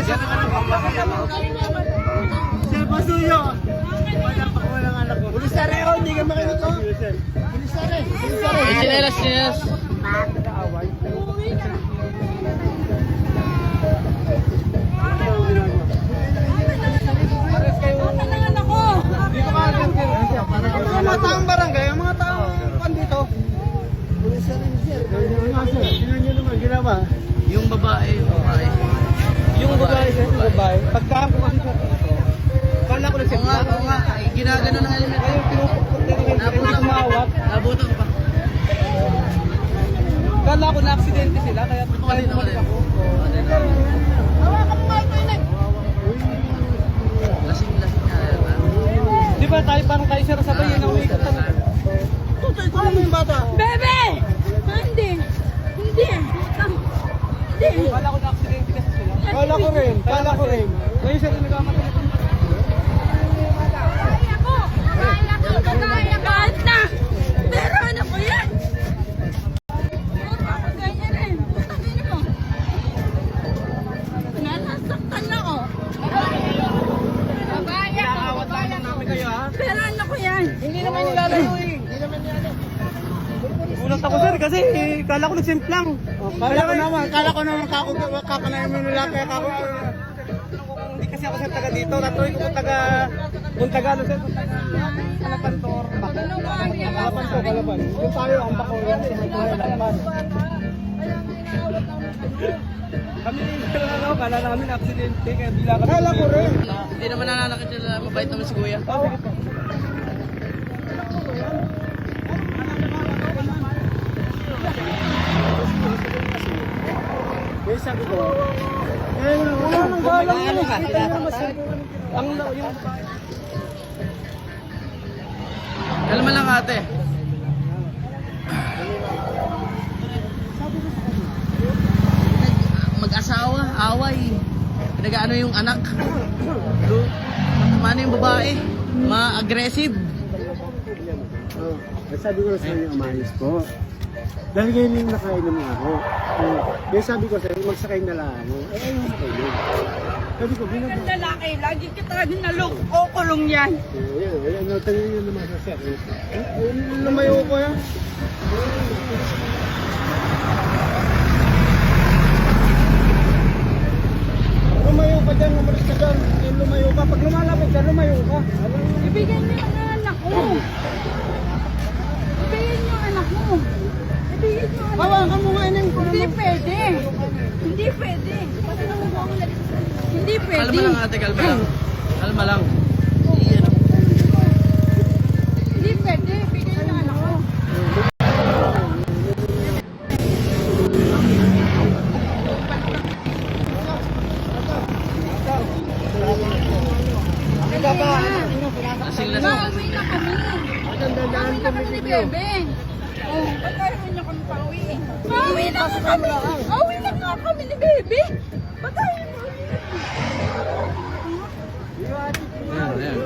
Sir Basuyo. Wala pa ko ng anak ko. Pulis na rin ako, hindi ka makinig ko. Pulis na rin. Chinelas, chinelas. Mga taong barangay, ang mga taong pandito. Pulis na rin, sir. Tingnan nyo naman, ginawa. Yung babae, Yung babae, sir, yung babae. Pagkaan ko kasi sir, kala ko Oo nga, oo nga. Ginagano ng helmet. Ayaw, pinupukpuk din ako. Nabutang pa. Nabutang pa. Kala ko na-aksidente sila, kaya Kumalit ako. Lasing-lasing nga yan. Di ba tayo parang kayo sir sabay yun ang umiikot kami. Tutay ko naman yung bata. Bebe! Hindi. Hindi. Hindi. Kala ko na-aksidente kasi sila. Kala ko rin. Ngayon sir, nagkamatay. Kaya ko. Kaya kahit na. Pero ano ko yan? Ganyan rin. Sabihin mo. Nasasaktan ako. Babaya ko. Awat lang namin kayo ha. Pero ano ko yan? Hindi naman nilalaro eh. Ulat ako sir kasi kala ko nagsimplang. Kala ko naman kakanayin mo nila kaya kako. Hindi kasi ako sir taga dito. Natuloy ko kung taga ano sir. Kalapantor. Kalapan. Yung tayo ang bako yan. Kalapan. Kami kala namin aksidente kaya bila kami. Kala ko rin. Hindi naman nananakit sila. Mabait naman si Kuya. Kaya sabi ko, wala nang galang yun. Ang yung Kalma lang ate. Mag-asawa, away. Pinag-ano yung anak. Mana yung babae. Ma-aggressive. sabi ko sa inyo, umayos po. Dahil ngayon yung nakainom nga ako. Kaya sabi ko sa inyo, magsakay na lang ako. Ayun sakay yun. Sabi ko, binabang. Ang lalaki, lagi kita dinalok. O kulong yan. Ayan, natanong yun naman sa sir. Lumayo ko yan. Lumayo ka dyan, umalis ka dyan. Lumayo ka. Pag lumalapit ka, lumayo ka. Ibigay niyo ang anak mo. Ibigay niyo ang anak mo. Ibigay niyo ang anak mo. Hawakan mo nga yun. Hindi pwede. Hindi pwede. Hindi pwede. Kalma lang ate, kalma lang. Kalma lang. Iyan. Hindi pwede. Ibigay niyo ang anak mo. Lasing-lasing. Mauwi na kami. Mauwi na kami ni Bebe. Oh, ba't ayaw niyo kami pauwiin? Mauwi na nga kami. Mauwi na nga kami ni Bebe. Ba't ayaw niyo Ayan.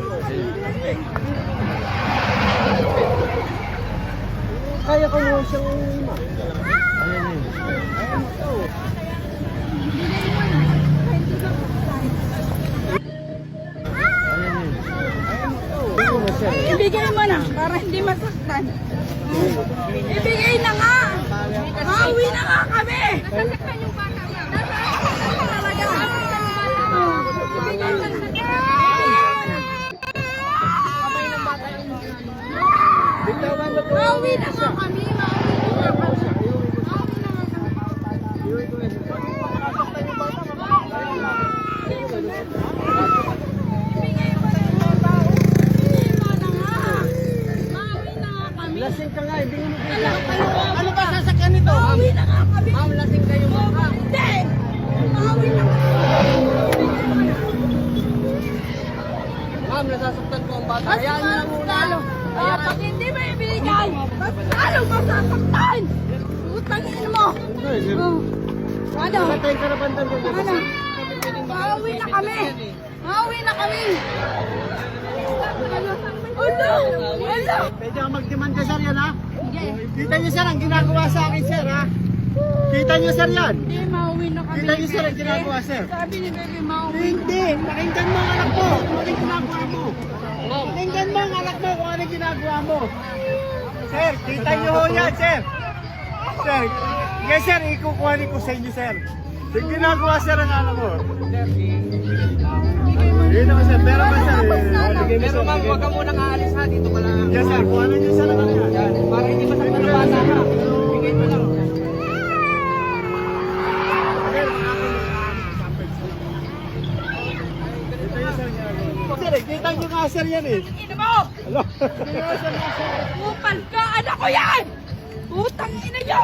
Kaya ko mo siyang uma. Ibigay mo na para hindi masaktan. Ibigay na nga. Mauwi na nga kami. Nasasaktan yung bata niya. Nasasaktan talaga. Ibigay na nga. Kamay ng bata yung mauwi na nga kami. Mauwi na kami. Mauwi na nga kami. Ibigay mo na yung bata. Ibigay mo na nga. Mauwi na nga kami. Lasing ka nga, hindi mo Ano ba sasakyan nito? Mauwi na nga kami. Ma'am, lasing kayo mga. Hindi! Mauwi na kami. Ma'am, nasasaktan ko ang bata. Mas Hayaan niyo lang muna. Pag hindi mo ibigay, mas lalo masasaktan. Utangin mo. Ano? Patay ka na bandan ko. Ano? Mauwi na kami. Mauwi na kami. Ano? Ano? Pwede ka mag-demand ka sir yan ha? Kita niyo sir ang ginagawa sa akin sir ha? Kita niyo sir yan. Hindi, mauwi na kami. Kita niyo sir ang Bebe. ginagawa sir. Sabi ni Bebe, mauwi. Hindi, pakinggan mo ang anak mo. Kung ano yung ginagawa mo. Pakinggan mo ang anak mo kung ano yung ginagawa mo. Sir, kita niyo ho yan sir. Sir, yes sir, ikukuhanin ko sa inyo sir. Yung ginagawa sir ang anak mo. Yun naman sir, pero man sir. Pero ma'am, huwag ka munang aalis ha. Dito ka lang. Yes sir, kuhanin niyo sir ang anak. Yan. Para hindi masakit na bata ka. Bigay mo lang. Sir, kita niyo nga sir yan eh. Ina mo! Hello? Upal ka! Anak ko yan! Utang ina nyo!